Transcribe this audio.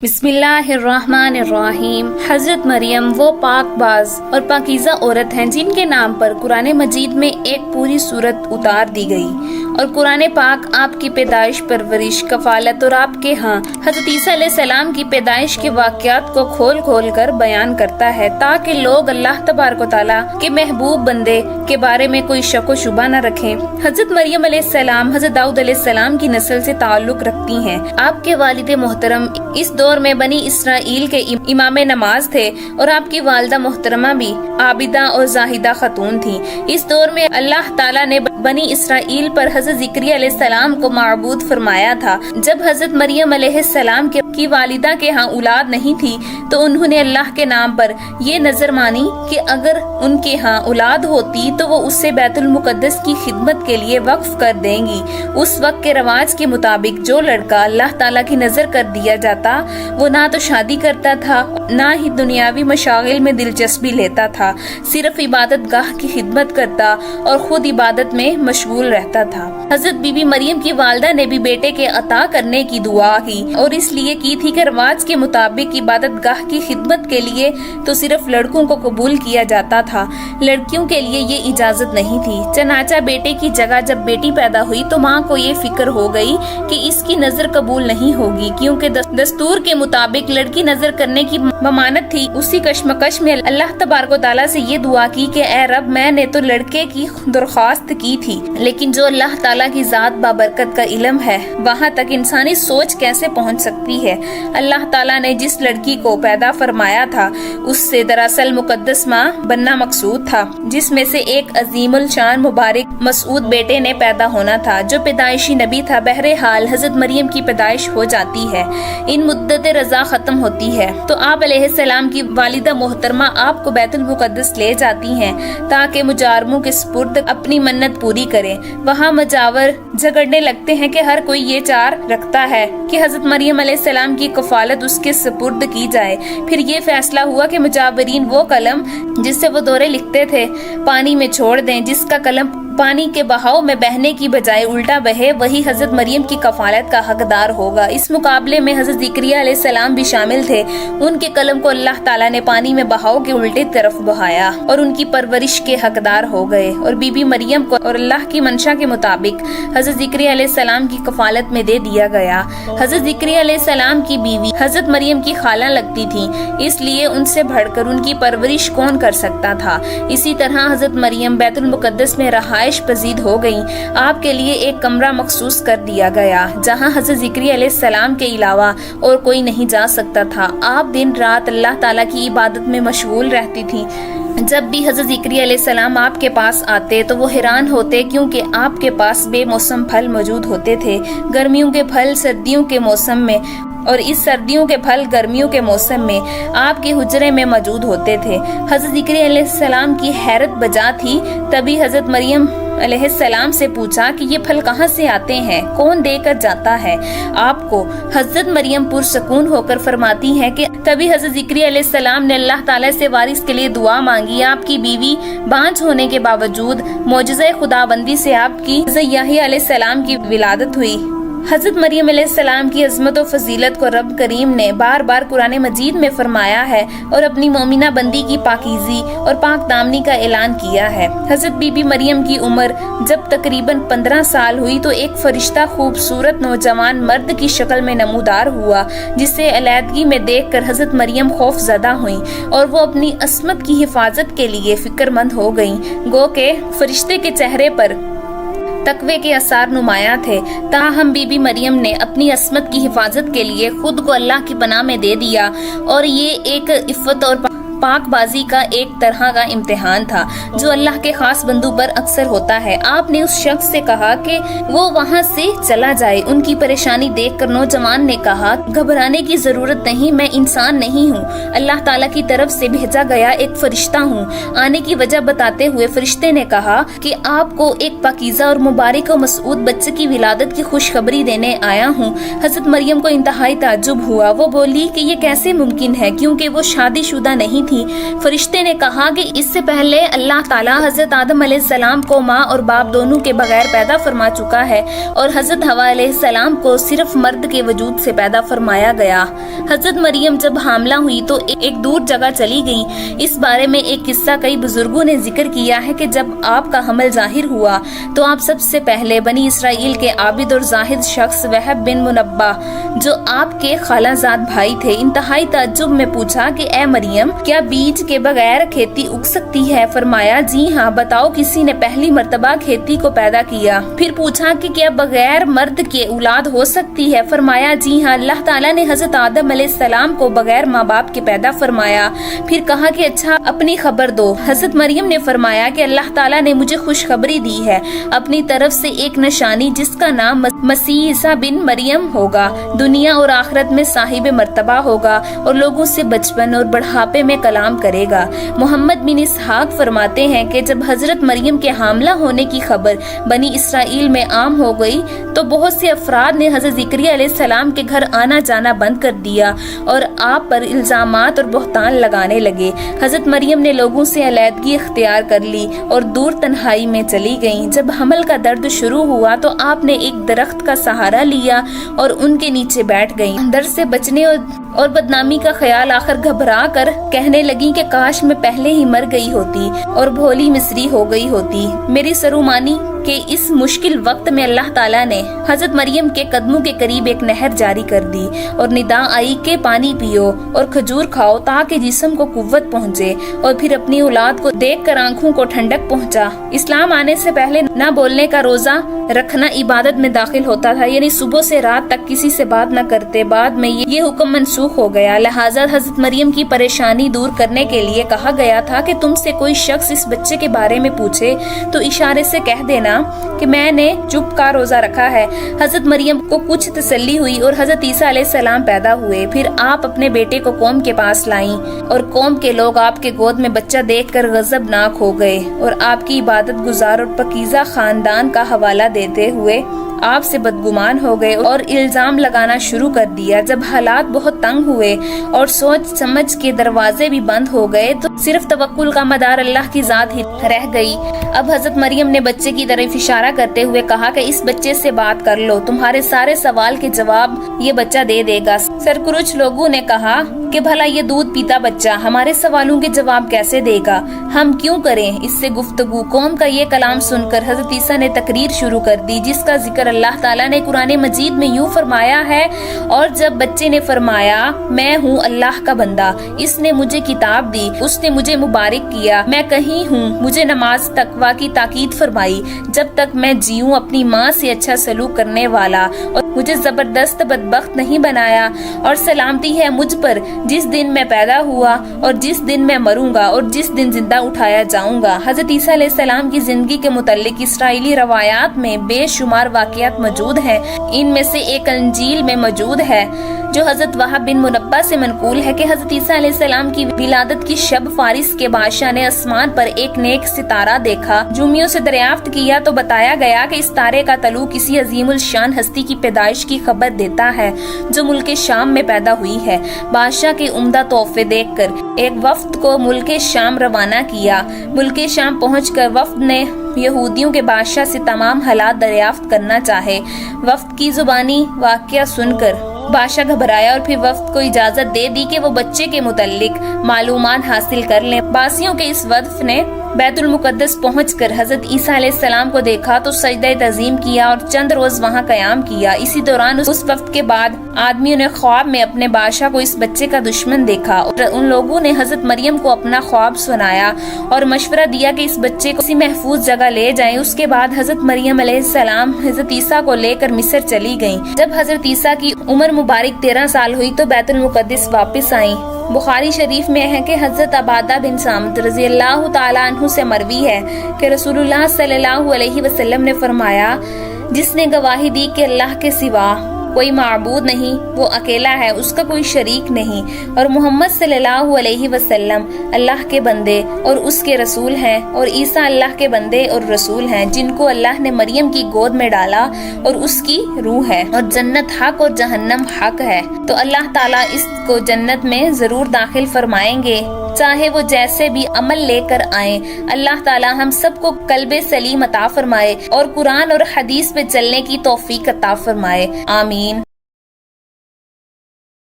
بسم اللہ الرحمن الرحیم۔ حضرت مریم وہ پاک باز اور پاکیزہ عورت ہیں جن کے نام پر قرآن مجید میں ایک پوری سورت اتار دی گئی، اور قرآن پاک آپ کی پیدائش، پرورش، کفالت اور آپ کے ہاں حضرت عیسیٰ علیہ السلام کی پیدائش کے واقعات کو کھول کھول کر بیان کرتا ہے، تاکہ لوگ اللہ تبارک و تعالیٰ کے محبوب بندے کے بارے میں کوئی شک و شبہ نہ رکھیں۔ حضرت مریم علیہ السلام حضرت داؤد علیہ السلام کی نسل سے تعلق رکھتی ہیں۔ آپ کے والد محترم اس دور میں بنی اسرائیل کے امام نماز تھے، اور آپ کی والدہ محترمہ بھی عابدہ اور زاہدہ خاتون تھی۔ اس دور میں اللہ تعالیٰ نے بنی اسرائیل پر حضرت زکریا علیہ السلام کو معبود فرمایا تھا۔ جب حضرت مریم علیہ السلام کی والدہ کے ہاں اولاد نہیں تھی تو انہوں نے اللہ کے نام پر یہ نظر مانی کہ اگر ان کے ہاں اولاد ہوتی تو وہ اسے بیت المقدس کی خدمت کے لیے وقف کر دیں گی۔ اس وقت کے رواج کے مطابق جو لڑکا اللہ تعالیٰ کی نظر کر دیا جاتا وہ نہ تو شادی کرتا تھا، نہ ہی دنیاوی مشاغل میں دلچسپی لیتا تھا، صرف عبادت گاہ کی خدمت کرتا اور خود عبادت میں مشغول رہتا تھا۔ حضرت بی بی مریم کی والدہ نے بھی بیٹے کے عطا کرنے کی دعا کی، اور اس لیے کی تھی کہ رواج کے مطابق عبادت گاہ کی خدمت کے لیے تو صرف لڑکوں کو قبول کیا جاتا تھا، لڑکیوں کے لیے یہ اجازت نہیں تھی۔ چنانچہ بیٹے کی جگہ جب بیٹی پیدا ہوئی تو ماں کو یہ فکر ہو گئی کہ اس کی نظر قبول نہیں ہوگی، کیونکہ دستور کے مطابق لڑکی نظر کرنے کی ممانت تھی۔ اسی کشمکش میں اللہ تبارک و تعالیٰ سے یہ دعا کی کہ اے رب، میں نے تو لڑکے کی درخواست کی تھی، لیکن جو اللہ تعالیٰ کی ذات بابرکت کا علم ہے وہاں تک انسانی سوچ کیسے پہنچ سکتی ہے۔ اللہ تعالیٰ نے جس لڑکی کو پیدا فرمایا تھا اس سے دراصل مقدس ماں بننا مقصود تھا، جس میں سے ایک عظیم الشان مبارک مسعود بیٹے نے پیدا ہونا تھا جو پیدائشی نبی تھا۔ بہرحال حضرت مریم کی پیدائش ہو جاتی ہے، ان مدت رضا ختم ہوتی ہے تو آپ علیہ السلام کی والدہ محترمہ آپ کو بیت المقدس لے جاتی ہیں تاکہ مجارموں کے سپرد اپنی منت پوری کریں۔ وہاں مجاور جھگڑنے لگتے ہیں کہ ہر کوئی یہ چار رکھتا ہے کہ حضرت مریم علیہ السلام کی کفالت اس کے سپرد کی جائے۔ پھر یہ فیصلہ ہوا کہ مجاورین وہ قلم جس سے وہ دورے لکھتے تھے پانی میں چھوڑ دیں، جس کا قلم پانی کے بہاؤ میں بہنے کی بجائے الٹا بہے وہی حضرت مریم کی کفالت کا حقدار ہوگا۔ اس مقابلے میں حضرت زکریا علیہ السلام بھی شامل تھے۔ ان کے قلم کو اللہ تعالیٰ نے پانی میں بہاؤ کے الٹے طرف بہایا اور ان کی پرورش کے حقدار ہو گئے، اور بی بی مریم کو اور اللہ کی منشا کے مطابق حضرت زکریا علیہ السلام کی کفالت میں دے دیا گیا۔ حضرت زکریا علیہ السلام کی بیوی حضرت مریم کی خالہ لگتی تھی، اس لیے ان سے بڑھ کر ان کی پرورش کون کر سکتا تھا۔ اسی طرح حضرت مریم بیت المقدس میں رہائش پذیر ہو گئیں۔ آپ کے لیے ایک کمرہ مخصوص کر دیا گیا جہاں حضرت زکریا علیہ السلام کے علاوہ اور کوئی نہیں جا سکتا تھا۔ آپ دن رات اللہ تعالیٰ کی عبادت میں مشغول رہتی تھی۔ جب بھی حضرت زکریا علیہ السلام آپ کے پاس آتے تو وہ حیران ہوتے، کیونکہ آپ کے پاس بے موسم پھل موجود ہوتے تھے، گرمیوں کے پھل سردیوں کے موسم میں اور اس سردیوں کے پھل گرمیوں کے موسم میں آپ کے حجرے میں موجود ہوتے تھے۔ حضرت زکریا علیہ السلام کی حیرت بجا تھی، تبھی حضرت مریم علیہ السلام سے پوچھا کہ یہ پھل کہاں سے آتے ہیں، کون دے کر جاتا ہے آپ کو؟ حضرت مریم پرسکون ہو کر فرماتی ہیں کہ تبھی حضرت زکریا علیہ السلام نے اللہ تعالیٰ سے وارث کے لیے دعا مانگی۔ آپ کی بیوی بانجھ ہونے کے باوجود معجزہ خداوندی سے آپ کی حضرت یحییٰ علیہ السلام کی ولادت ہوئی۔ حضرت مریم علیہ السلام کی عظمت و فضیلت کو رب کریم نے بار بار قرآن مجید میں فرمایا ہے اور اپنی مومنہ بندی کی پاکیزی اور پاک دامنی کا اعلان کیا ہے۔ حضرت بی بی مریم کی عمر جب تقریباً 15 سال ہوئی تو ایک فرشتہ خوبصورت نوجوان مرد کی شکل میں نمودار ہوا، جسے علیحدگی میں دیکھ کر حضرت مریم خوف زدہ ہوئیں اور وہ اپنی عصمت کی حفاظت کے لیے فکر مند ہو گئیں، گو کہ فرشتے کے چہرے پر تقوی کے آثار نمایاں تھے۔ تاہم بی بی مریم نے اپنی عصمت کی حفاظت کے لیے خود کو اللہ کی پناہ میں دے دیا، اور یہ ایک عفت اور پاک بازی کا ایک طرح کا امتحان تھا جو اللہ کے خاص بندوں پر اکثر ہوتا ہے۔ آپ نے اس شخص سے کہا کہ وہ وہاں سے چلا جائے۔ ان کی پریشانی دیکھ کر نوجوان نے کہا، گھبرانے کی ضرورت نہیں، میں انسان نہیں ہوں، اللہ تعالیٰ کی طرف سے بھیجا گیا ایک فرشتہ ہوں۔ آنے کی وجہ بتاتے ہوئے فرشتے نے کہا کہ آپ کو ایک پاکیزہ اور مبارک و مسعود بچے کی ولادت کی خوشخبری دینے آیا ہوں۔ حضرت مریم کو انتہائی تعجب ہوا۔ وہ بولی کہ یہ کیسے ممکن ہے، کیونکہ وہ شادی شدہ نہیں थी। फरिश्ते ने कहा कि इससे पहले अल्लाह ताला हजरत आदम अलैहिस्सलाम को माँ और बाप दोनों के बगैर पैदा फरमा चुका है और हजरत हवा अलैहिस्सलाम को सिर्फ मर्द के वजूद से पैदा फरमाया गया। हजरत मरियम जब हामला हुई तो एक दूर जगह चली गई। इस बारे में एक किस्सा कई बुजुर्गों ने जिक्र किया है कि जब आपका हमल जाहिर हुआ तो आप सबसे पहले बनी इसराइल के आबिद और जाहिद शख्स वहब बिन मुनब्बा, जो आपके खालाजाद भाई थे, इंतहाई ताज्जुब में पूछा कि ए मरियम, क्या बीज के बगैर खेती उग सकती है? फरमाया जी हाँ, बताओ किसी ने पहली मर्तबा खेती को पैदा किया? फिर पूछा कि क्या बगैर मर्द के औलाद हो सकती है? फरमाया जी हाँ, अल्लाह ताला ने हजरत आदम अलैहिस्सलाम को बगैर माँ बाप के पैदा फरमाया। फिर कहा कि अच्छा अपनी खबर दो। हजरत मरियम ने फरमाया कि अल्लाह ताला ने मुझे खुशखबरी दी है अपनी तरफ से एक निशानी जिसका नाम मसीह ईसा बिन मरियम होगा, दुनिया और आखिरत में साहिब मर्तबा होगा और लोगों से बचपन और बढ़ापे में कलाम करेगा। मोहम्मद बिन इसहाक फरमाते हैं कि जब हजरत मरियम के हामला होने की खबर बनी इसराइल में आम हो गई तो बहुत से अफराद ने हजरत ज़करिया अलैहिस्सलाम के घर आना जाना बंद कर दिया और आप पर इल्जामात और बहतान लगाने लगे। हजरत मरियम ने लोगों से अलैदगी इख्तियार कर ली और दूर तन्हाई में चली गईं। जब हमल का दर्द शुरू हुआ तो आपने एक दरख्त का सहारा लिया और उनके नीचे बैठ गईं। दर्द से बचने और बदनामी का ख्याल आकर घबरा कर कहने लगी कि काश मैं पहले ही मर गई होती और भोली मिस्री हो गई होती। मेरी सरुमानी के इस मुश्किल वक्त में अल्लाह ताला ने हजरत मरियम के कदमों के करीब एक नहर जारी कर दी और निदा आई के पानी पियो और खजूर खाओ ताकि जिस्म को कुव्वत पहुँचे। और फिर अपनी औलाद को देख कर आंखों को ठंडक पहुँचा। इस्लाम आने से पहले न बोलने का रोजा रखना इबादत में दाखिल होता था, यानी सुबह से रात तक किसी से बात न करते। बाद में ये हुक्म मनसूख हो गया, लिहाजा हजरत मरियम की परेशानी दूर करने के लिए कहा गया था कि तुमसे कोई शख्स इस बच्चे के बारे में पूछे तो इशारे से कह देना कि मैंने चुप का रोजा रखा है। हजरत मरियम को कुछ तसल्ली हुई और हजरत ईसा अलैहिस्सलाम पैदा हुए। फिर आप अपने बेटे को कौम के पास लाईं और कौम के लोग आपके गोद में बच्चा देखकर गजबनाक हो गए और आपकी इबादत गुजार और पकीजा खानदान का हवाला देते हुए आपसे बदगुमान हो गए और इल्जाम लगाना शुरू कर दिया। जब हालात बहुत तंग हुए और सोच समझ के दरवाजे भी बंद हो गए तो सिर्फ तवक्कुल का मदार अल्लाह की जात ही रह गई। अब हजरत मरियम ने बच्चे की तरफ इशारा करते हुए कहा कि इस बच्चे से बात कर लो, तुम्हारे सारे सवाल के जवाब ये बच्चा दे देगा। सरकुरुच लोगों ने कहा कि भला ये दूध पीता बच्चा हमारे सवालों के जवाब कैसे देगा, हम क्यों करें इससे गुफ्तगू। कौम का ये कलाम सुनकर हजरत ईसा ने तकरीर शुरू कर दी जिसका जिक्र अल्लाह ताला ने कुरान मजीद में यूं फरमाया है, और जब बच्चे ने फरमाया मैं हूँ अल्लाह का बंदा, इसने मुझे किताब दी, उसने मुझे मुबारक किया, मैं कहीं हूँ, मुझे नमाज तकवा की ताकीद फरमाई, जब तक मैं जीऊँ अपनी माँ से अच्छा सलूक करने वाला, और मुझे जबरदस्त बदबख्त नहीं बनाया, और सलामती है मुझ पर जिस दिन मैं पैदा हुआ और जिस दिन मैं मरूंगा और जिस दिन जिंदा उठाया जाऊंगा। हजरत ईसा अलैहिस्सलाम की जिंदगी के मुताल्लिक इसराइली रवायात में बेशुमार वाक़ियात मौजूद हैं। इनमें से एक अंजील में मौजूद है जो हजरत वहाब बिन मुनब्बा से मनकूल है कि हजरत ईसा अलैहिस्सलाम की विलादत की शब फारिस के बादशाह ने आसमान पर एक नेक सितारा देखा। जूमियों से दरियाफ्त किया तो बताया गया कि इस तारे का तल्लुक किसी अजीमुल शान हस्ती की पैदाइश की खबर देता है जो मुल्क शाम में पैदा हुई है। बादशाह के उम्दा तोहफे देखकर एक वफ्द को मुल्क शाम रवाना किया। मुल्क शाम पहुंचकर वफ्द ने यहूदियों के बादशाह से तमाम हालात दरियाफ्त करना चाहे। वफ्द की जुबानी वाक़या सुनकर बादशाह घबराया और फिर वफ्द को इजाजत दे दी कि वो बच्चे के मुताल्लिक मालूमात हासिल कर लें। बासियों के इस वफ्द ने बैतुल मुकद्दस पहुंचकर हजरत ईसा अलैहिस्सलाम को देखा तो सजदा तज़ीम किया और चंद रोज वहां कयाम किया। इसी दौरान उस वक्त के बाद आदमियों ने ख्वाब में अपने बादशाह को इस बच्चे का दुश्मन देखा और उन लोगों ने हजरत मरियम को अपना ख्वाब सुनाया और मशवरा दिया कि इस बच्चे को किसी महफूज जगह ले जाएं। उसके बाद हजरत मरियम अलैहिस्सलाम हजरत ईसा को लेकर मिस्र चली गईं। जब हजरत ईसा की उम्र मुबारक 13 साल हुई तो बैतुल मुकद्दस वापस आईं। बुखारी शरीफ में है कि हजरत अबादा बिन सामित रज़ी अल्लाह ताला अन्हु से मरवी है कि रसूलुल्लाह सल्लल्लाहु अलैहि वसल्लम ने फरमाया, जिसने गवाही दी कि अल्लाह के सिवा कोई माबूद नहीं, वो अकेला है, उसका कोई शरीक नहीं, और मोहम्मद सल्लल्लाहु अलैहि वसल्लम अल्लाह के बंदे और उसके रसूल हैं, और ईसा अल्लाह के बंदे और रसूल हैं जिनको अल्लाह ने मरियम की गोद में डाला और उसकी रूह है, और जन्नत हक और जहन्नम हक है, तो अल्लाह ताला इसको जन्नत में जरूर दाखिल फरमाएंगे چاہے وہ جیسے بھی عمل لے کر آئیں۔ اللہ تعالی ہم سب کو قلب سلیم عطا فرمائے اور قرآن اور حدیث پہ چلنے کی توفیق عطا فرمائے، آمین۔